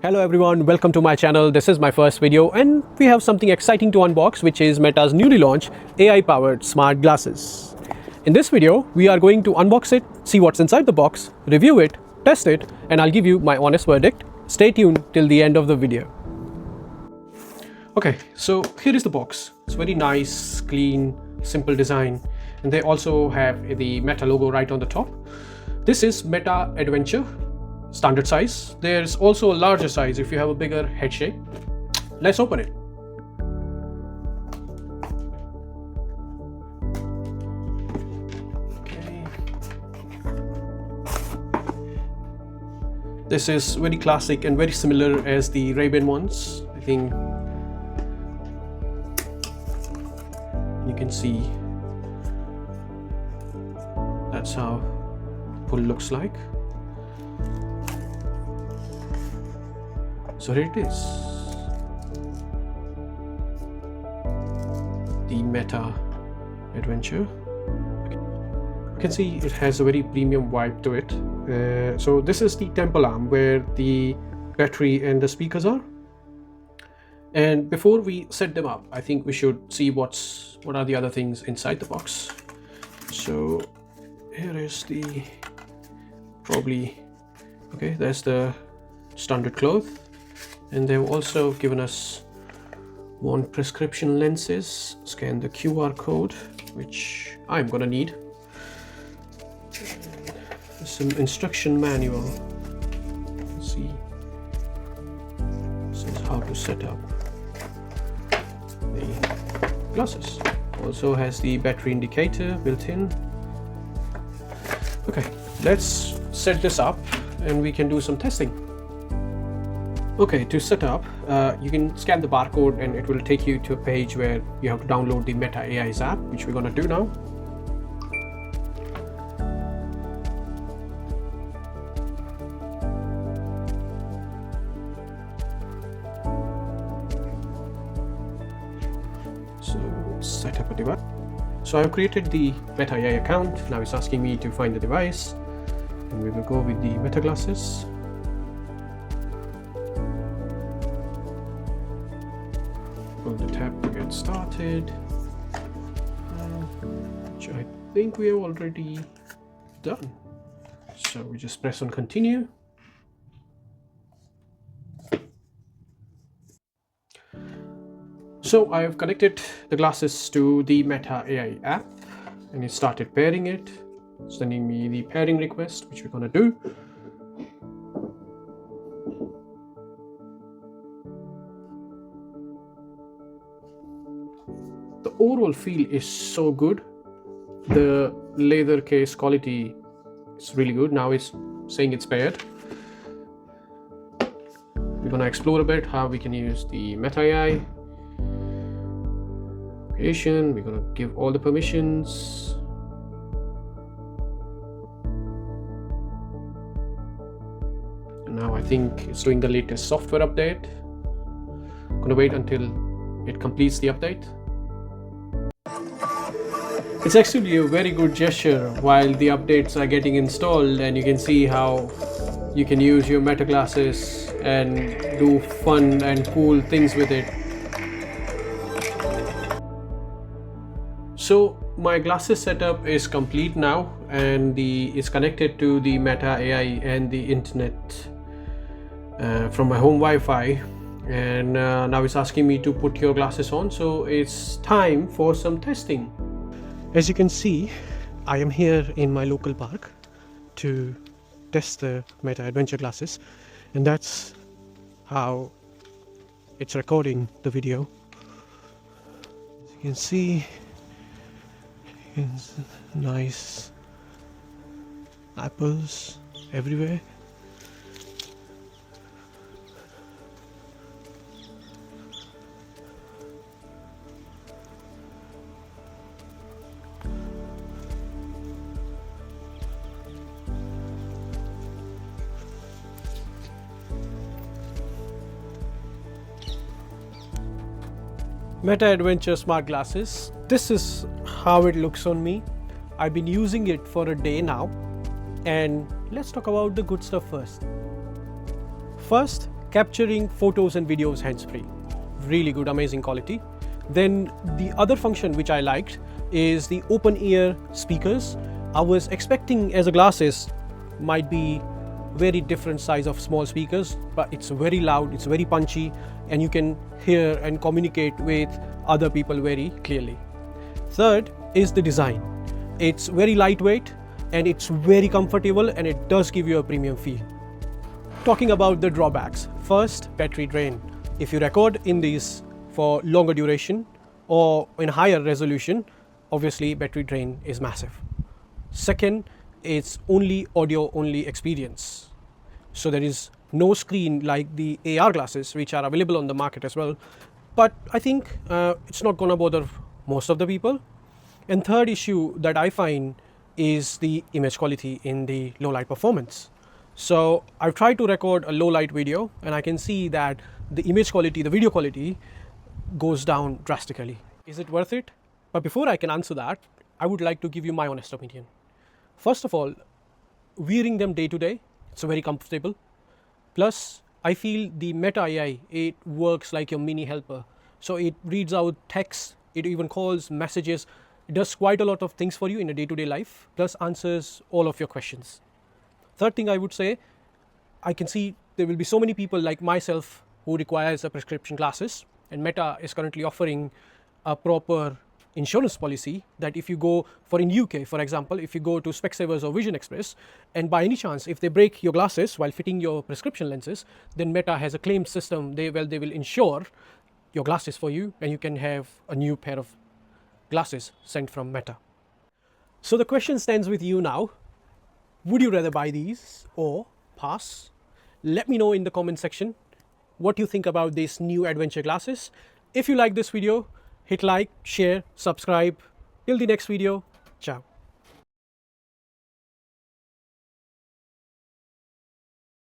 Hello everyone, welcome to my channel. This is my first video and we have something exciting to unbox, which is Meta's newly launched AI-powered smart glasses. In this video, we are going to unbox it, see what's inside the box, review it, test it, and I'll give you my honest verdict. Stay tuned till the end of the video. Okay, so here is the box. It's very nice, clean, simple design, and they also have the Meta logo right on the top. This is Meta Adventure standard size. There's also a larger size if you have a bigger head shape. Let's open it. Okay. This is very classic and very similar as the Ray-Ban ones. I think you can see that's how pull looks like. So here it is, the Meta Adventure. You can see it has a very premium vibe to it. So this is the temple arm where the battery and the speakers are. And before we set them up, I think we should see what are the other things inside the box. So here is the there's the standard cloth. And they've also given us one prescription lenses. Scan the QR code, which I'm gonna need. There's some instruction manual. Let's see. This is how to set up the glasses. Also has the battery indicator built in. Okay, let's set this up and we can do some testing. Okay, to set up, you can scan the barcode and it will take you to a page where you have to download the Meta AI's app, which we're gonna do now. So set up a device. So I've created the Meta AI account. Now it's asking me to find the device, and we will go with the Meta glasses. On the tab to get started, which I think we have already done. So we just press on continue. So I have connected the glasses to the Meta AI app and it started pairing it, sending me the pairing request, which we're gonna do. The overall feel is so good. The leather case quality is really good. Now it's saying it's paired. We're gonna explore a bit how we can use the Meta AI creation. We're gonna give all the permissions. And now I think it's doing the latest software update. I'm gonna wait until it completes the update. It's actually a very good gesture while the updates are getting installed, and you can see how you can use your Meta glasses and do fun and cool things with it. So my glasses setup is complete now, and it's connected to the Meta AI and the internet from my home Wi-Fi. And now it's asking me to put your glasses on, so it's time for some testing. As you can see, I am here in my local park to test the Meta Adventure glasses, and that's how it's recording the video. As you can see, it's nice apples everywhere. Meta Adventure smart glasses. This is how it looks on me. I've been using it for a day now, and let's talk about the good stuff first. First, capturing photos and videos hands-free. Really good, amazing quality. Then the other function which I liked is the open ear speakers. I was expecting as a glasses might be very different size of small speakers, but it's very loud, it's very punchy, and you can hear and communicate with other people very clearly. Third is the design. It's very lightweight and it's very comfortable, and it does give you a premium feel. Talking about the drawbacks. First, battery drain. If you record in these for longer duration or in higher resolution, obviously battery drain is massive. Second, it's only audio only experience. So there is no screen like the AR glasses which are available on the market as well. But I think it's not gonna bother most of the people. And third issue that I find is the image quality in the low light performance. So I've tried to record a low light video and I can see that the image quality, the video quality goes down drastically. Is it worth it? But before I can answer that, I would like to give you my honest opinion. First of all, wearing them day to day, it's very comfortable. Plus, I feel the Meta AI, it works like your mini helper. So it reads out text, it even calls messages, it does quite a lot of things for you in a day-to-day life, plus answers all of your questions. Third thing I would say, I can see there will be so many people like myself who requires a prescription glasses, and Meta is currently offering a proper insurance policy that if you go for in UK, for example, if you go to Specsavers or Vision Express, and by any chance if they break your glasses while fitting your prescription lenses, then Meta has a claim system. They will insure your glasses for you, and you can have a new pair of glasses sent from Meta. So the question stands with you now. Would you rather buy these or pass? Let me know in the comment section what you think about these new adventure glasses. If you like this video, hit like, share, subscribe. Till the next video, ciao.